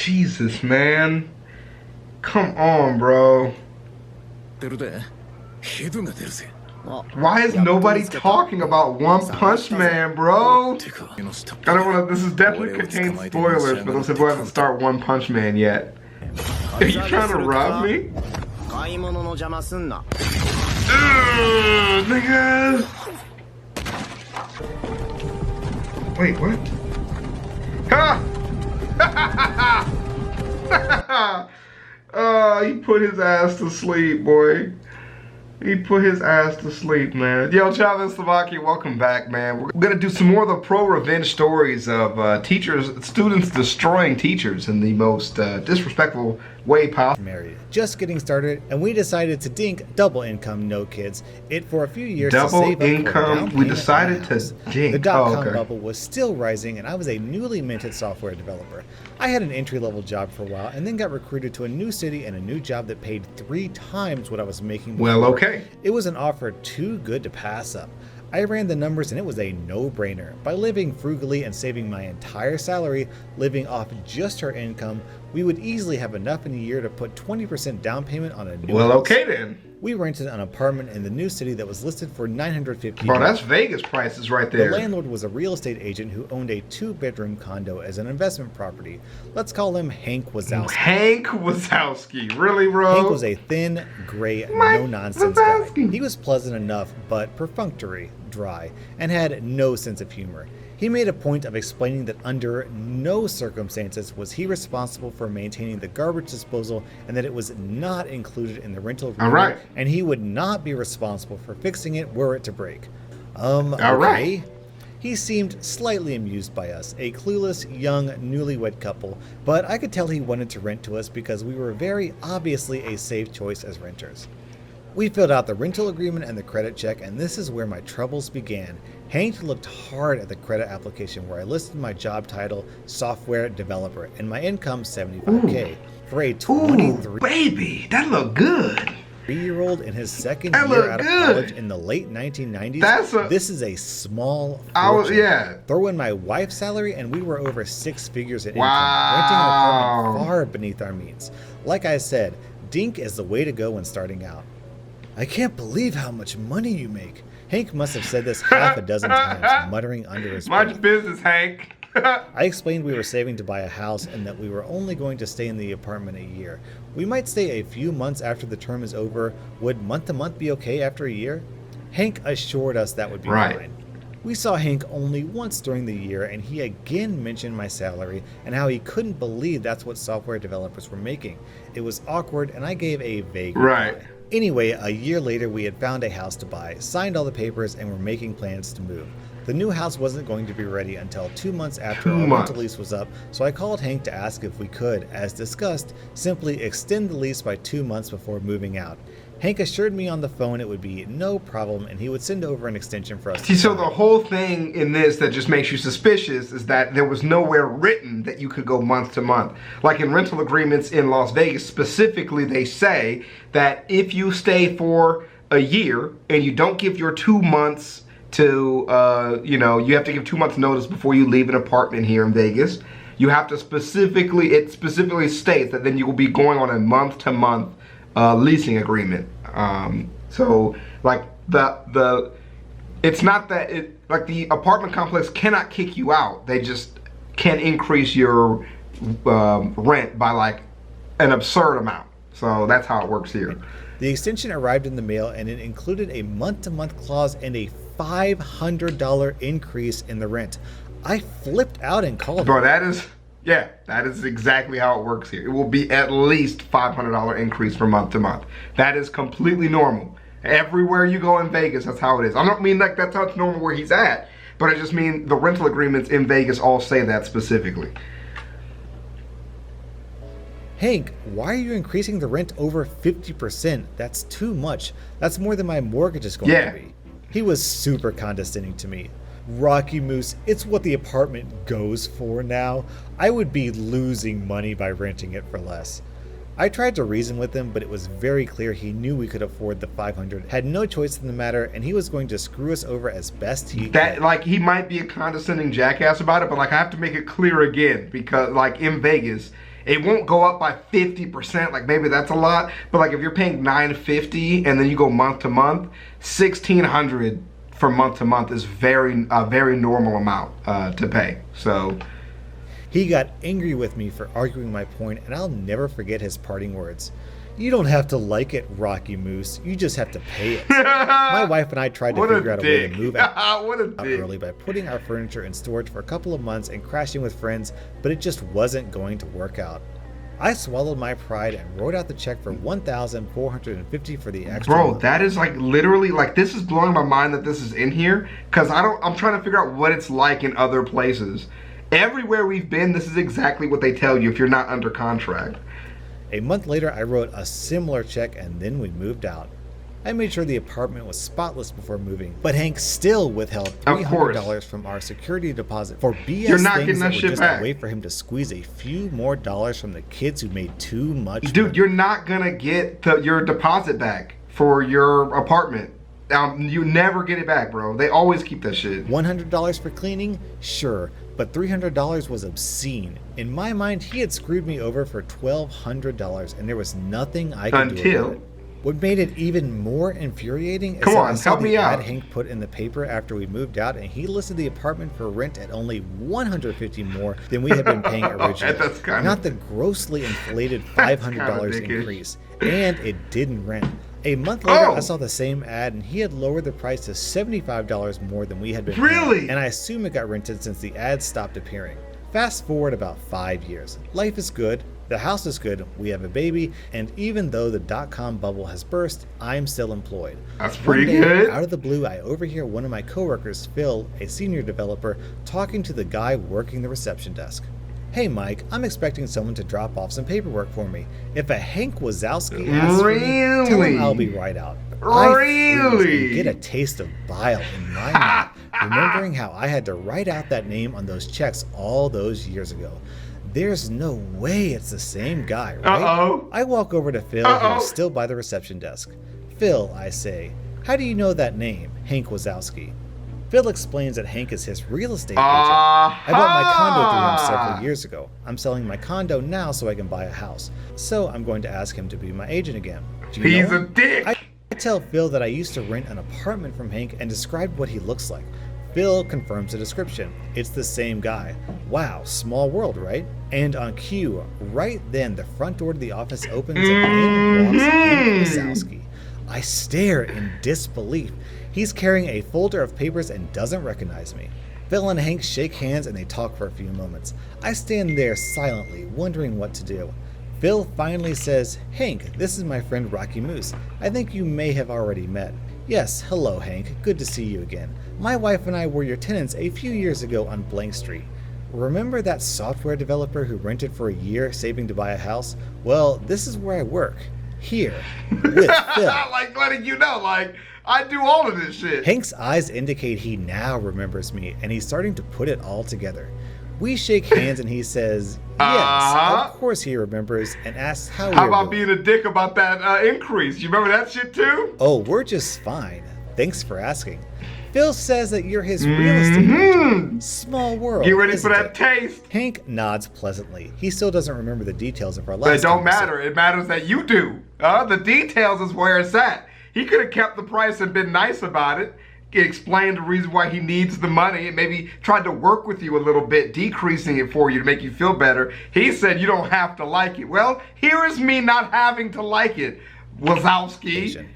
Jesus, man. Come on, bro. Why is nobody talking about One Punch Man, bro? I don't want to. This is definitely contains spoilers, but listen, we haven't start One Punch Man yet. Are you trying to rob me? Nigga. Wait, what? Ha! He put his ass to sleep, boy. He put his ass to sleep, man. Yo, ChavezzSlovakia, welcome back, man. We're gonna do some more of the pro-revenge stories of students destroying teachers in the most disrespectful way possible. Married, just getting started, and we decided to dink double income, no kids. It for a few years double to save income. Up We decided to dink. The dot-com bubble was still rising, and I was a newly minted software developer. I had an entry-level job for a while, and then got recruited to a new city and a new job that paid 3 times what I was making before. Well, okay. It was an offer too good to pass up. I ran the numbers and it was a no-brainer. By living frugally and saving my entire salary, living off just her income, we would easily have enough in a year to put 20% down payment on a new house. Okay then. We rented an apartment in the new city that was listed for $950. Bro, that's Vegas prices right there. The landlord was a real estate agent who owned a 2-bedroom condo as an investment property. Let's call him Hank Wazowski. Hank Wazowski, really, bro? Hank was a thin, gray, no-nonsense guy. He was pleasant enough, but perfunctory, dry, and had no sense of humor. He made a point of explaining that under no circumstances was he responsible for maintaining the garbage disposal and that it was not included in the rental agreement. All right. And he would not be responsible for fixing it were it to break. All right. He seemed slightly amused by us, a clueless, young, newlywed couple, but I could tell he wanted to rent to us because we were very obviously a safe choice as renters. We filled out the rental agreement and the credit check, and this is where my troubles began. Hank looked hard at the credit application where I listed my job title, software developer, and my income, $75K. For a 23 baby, that looked good. 3-year-old in his second year out of college in the late 1990s, this is a small fortune. Throw in my wife's salary and we were over 6 figures in income, renting an apartment far beneath our means. Like I said, dink is the way to go when starting out. I can't believe how much money you make. Hank must have said this half a dozen times, muttering under his breath. Mind your business, Hank. I explained we were saving to buy a house and that we were only going to stay in the apartment a year. We might stay a few months after the term is over. Would month-to-month be okay after a year? Hank assured us that would be fine. We saw Hank only once during the year, and he again mentioned my salary and how he couldn't believe that's what software developers were making. It was awkward, and I gave a vague reply. Anyway, a year later, we had found a house to buy, signed all the papers, and were making plans to move. The new house wasn't going to be ready until 2 months after our rental lease was up, so I called Hank to ask if we could, as discussed, simply extend the lease by 2 months before moving out. Hank assured me on the phone it would be no problem and he would send over an extension for us. See, so the whole thing in this that just makes you suspicious is that there was nowhere written that you could go month to month. Like in rental agreements in Las Vegas, specifically they say that if you stay for a year and you don't give your 2 months to, you have to give 2 months notice before you leave an apartment here in Vegas. You have to it specifically states that then you will be going on a month-to-month leasing agreement. So like it's not that like the apartment complex cannot kick you out. They just can increase your rent by like an absurd amount. So that's how it works here. The extension arrived in the mail and it included a month-to-month clause and a $500 increase in the rent. I flipped out and called Bro, that is exactly how it works here. It will be at least $500 increase from month to month. That is completely normal. Everywhere you go in Vegas, that's how it is. I don't mean like that's how it's normal where he's at, but I just mean the rental agreements in Vegas all say that specifically. Hank, why are you increasing the rent over 50%? That's too much. That's more than my mortgage is going to be. He was super condescending to me. Rocky Moose, it's what the apartment goes for now. I would be losing money by renting it for less. I tried to reason with him, but it was very clear he knew we could afford the $500, had no choice in the matter, and he was going to screw us over as best he could. Like, he might be a condescending jackass about it, but like I have to make it clear again, because like in Vegas, It won't go up by 50%, like maybe that's a lot, but like if you're paying $950 and then you go month to month, $1,600 for month to month is a very normal amount to pay. So he got angry with me for arguing my point, and I'll never forget his parting words. You don't have to like it, Rocky Moose. You just have to pay it. My wife and I tried to figure out a way to move out early by putting our furniture in storage for a couple of months and crashing with friends, but it just wasn't going to work out. I swallowed my pride and wrote out the check for $1,450 for the extra. Bro, month. that is like literally, like, this is blowing my mind that this is in here, because I'm trying to figure out what it's like in other places. Everywhere we've been, this is exactly what they tell you if you're not under contract. A month later, I wrote a similar check, and then we moved out. I made sure the apartment was spotless before moving, but Hank still withheld $300 from our security deposit for BS You're not things getting that were shit just back. a way for him to squeeze a few more dollars from the kids who made too much. Dude, money. you're not gonna get your deposit back for your apartment. You never get it back, bro. They always keep that shit. $100 for cleaning? Sure, but $300 was obscene. In my mind, he had screwed me over for $1,200, and there was nothing I could do about it. What made it even more infuriating is that I saw the ad Hank put in the paper after we moved out, and he listed the apartment for rent at only $150 more than we had been paying originally. Not the grossly inflated $500 increase. And it didn't rent. A month later, I saw the same ad, and he had lowered the price to $75 more than we had been paying. And I assume it got rented since the ad stopped appearing. Fast forward about 5 years. Life is good. The house is good, we have a baby, and even though the dot-com bubble has burst, I'm still employed. That's pretty good. Out of the blue, I overhear one of my coworkers, Phil, a senior developer, talking to the guy working the reception desk. Hey Mike, I'm expecting someone to drop off some paperwork for me. If a Hank Wazowski asks for me, tell him I'll be right out. I freeze and get a taste of bile in my mouth, remembering how I had to write out that name on those checks all those years ago. There's no way it's the same guy, right? I walk over to Phil, who's still by the reception desk. Phil, I say, how do you know that name, Hank Wazowski? Phil explains that Hank is his real estate agent. I bought my condo through him several years ago. I'm selling my condo now so I can buy a house. So I'm going to ask him to be my agent again. Do you know him? He's a dick! I tell Phil that I used to rent an apartment from Hank and describe what he looks like. Phil confirms the description. It's the same guy. Wow, small world, right? And on cue, right then, the front door to the office opens and in walks Hank Wazowski. I stare in disbelief. He's carrying a folder of papers and doesn't recognize me. Phil and Hank shake hands and they talk for a few moments. I stand there silently, wondering what to do. Phil finally says, Hank, this is my friend Rocky Moose. I think you may have already met. Yes, hello Hank, good to see you again. My wife and I were your tenants a few years ago on Blank Street. Remember that software developer who rented for a year saving to buy a house? Well, this is where I work. Here. With Phil. Like letting you know, like, I do all of this shit. Hank's eyes indicate he now remembers me, and he's starting to put it all together. We shake hands and he says, yes, of course he remembers, and asks how we're about being a dick about that increase? You remember that shit too? Oh, we're just fine. Thanks for asking. Phil says that you're his real estate agent. Small world. Get ready for that taste. Hank nods pleasantly. He still doesn't remember the details of our last But it don't matter. It matters that you do. The details is where it's at. He could have kept the price and been nice about it. He explained the reason why he needs the money and maybe tried to work with you a little bit, decreasing it for you to make you feel better. He said you don't have to like it. Well, here is me not having to like it, Wazowski.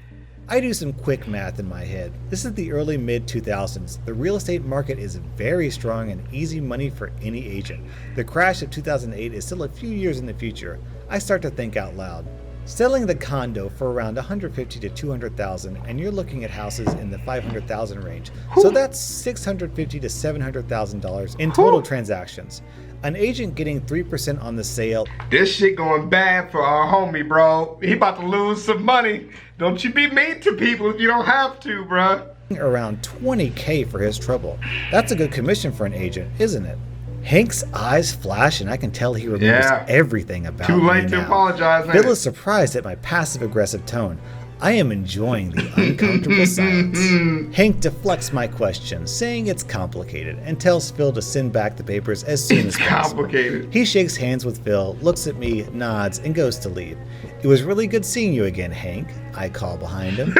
I do some quick math in my head. This is the early mid-2000s. The real estate market is very strong and easy money for any agent. The crash of 2008 is still a few years in the future. I start to think out loud. Selling the condo for around $150,000 to $200,000, and you're looking at houses in the $500,000 range. So that's $650,000 to $700,000 in total transactions. An agent getting 3% on the sale. This shit going bad for our homie, bro. He about to lose some money. Don't you be mean to people if you don't have to, bro. Around $20,000 for his trouble. That's a good commission for an agent, isn't it? Hank's eyes flash, and I can tell he remembers everything about me now. Too late to apologize, man. Phil is surprised at my passive-aggressive tone. I am enjoying the uncomfortable silence. Hank deflects my question, saying it's complicated, and tells Phil to send back the papers as soon as possible. Complicated. He shakes hands with Phil, looks at me, nods, and goes to leave. It was really good seeing you again, Hank, I call behind him.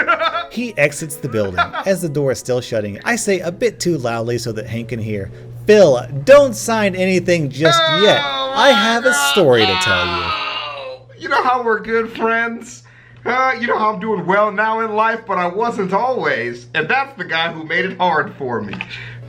He exits the building. As the door is still shutting, I say a bit too loudly so that Hank can hear, Phil, don't sign anything just yet. I have a story to tell you. You know how we're good friends? You know how I'm doing well now in life, but I wasn't always. And that's the guy who made it hard for me.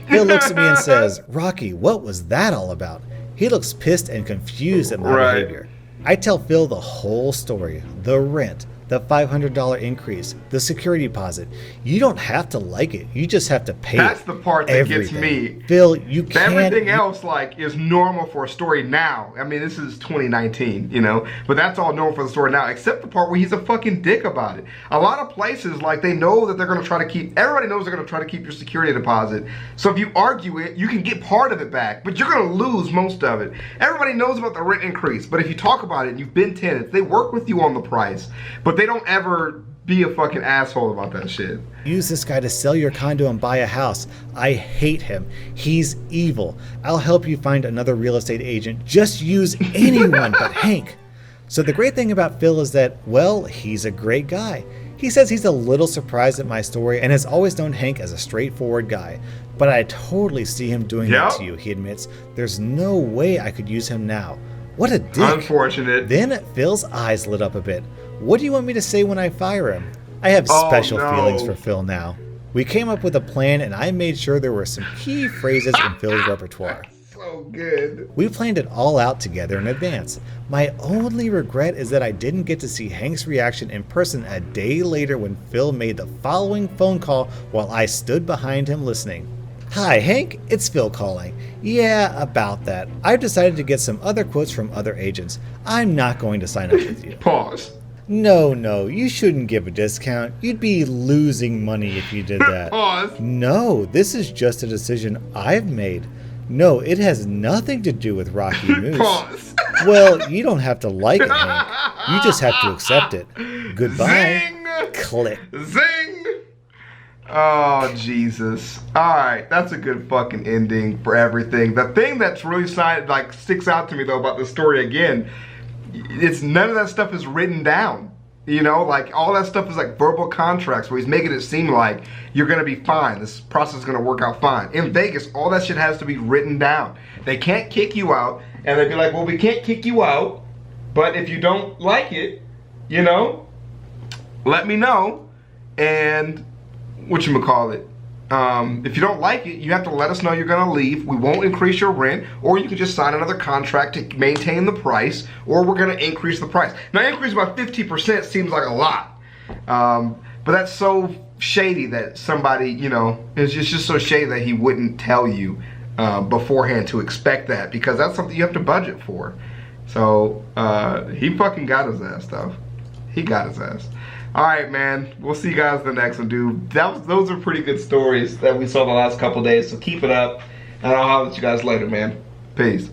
Phil looks at me and says, Rocky, what was that all about? He looks pissed and confused at my behavior. I tell Phil the whole story, the rent, the $500 increase, the security deposit. You don't have to like it. You just have to pay That's the part that everything. gets me. Phil, you can't... Everything else, like, is normal for a story now. I mean, this is 2019, you know? But that's all normal for the story now, except the part where he's a fucking dick about it. A lot of places, like, they know that they're going to try to keep... Everybody knows they're going to try to keep your security deposit. So if you argue it, you can get part of it back. But you're going to lose most of it. Everybody knows about the rent increase. But if you talk about it and you've been tenants, they work with you on the price. But they don't ever be a fucking asshole about that shit. Use this guy to sell your condo and buy a house. I hate him. He's evil. I'll help you find another real estate agent. Just use anyone but Hank. So the great thing about Phil is that, well, he's a great guy. He says he's a little surprised at my story and has always known Hank as a straightforward guy. But I totally see him doing that to you, he admits. There's no way I could use him now. What a dick. Unfortunate. Then Phil's eyes lit up a bit. What do you want me to say when I fire him? I have special feelings for Phil now. We came up with a plan and I made sure there were some key phrases in Phil's repertoire. So good. We planned it all out together in advance. My only regret is that I didn't get to see Hank's reaction in person a day later when Phil made the following phone call while I stood behind him listening. Hi, Hank. It's Phil calling. Yeah, about that. I've decided to get some other quotes from other agents. I'm not going to sign up with you. Pause. No, you shouldn't give a discount. You'd be losing money if you did that. Pause. No, this is just a decision I've made. No, it has nothing to do with Rocky Moose. Pause. Well, you don't have to like it, Hank. You just have to accept it. Goodbye. Zing! Click. Zing! Oh, Jesus. Alright, that's a good fucking ending for everything. The thing that's really sticks out to me, though, about the story again, it's none of that stuff is written down. You know, like, all that stuff is like verbal contracts where he's making it seem like you're going to be fine. This process is going to work out fine. In Vegas, all that shit has to be written down. They can't kick you out, and they'd be like, well, we can't kick you out, but if you don't like it, you know, let me know, and whatchamacallit, if you don't like it, you have to let us know you're going to leave. We won't increase your rent, or you can just sign another contract to maintain the price, or we're going to increase the price. Now, increase by 50% seems like a lot, but that's so shady that somebody, you know, it's just so shady that he wouldn't tell you beforehand to expect that, because that's something you have to budget for. So, he fucking got his ass, though. He got his ass. Alright, man. We'll see you guys in the next one, dude. Those are pretty good stories that we saw the last couple days, so keep it up. And I'll holler at you guys later, man. Peace.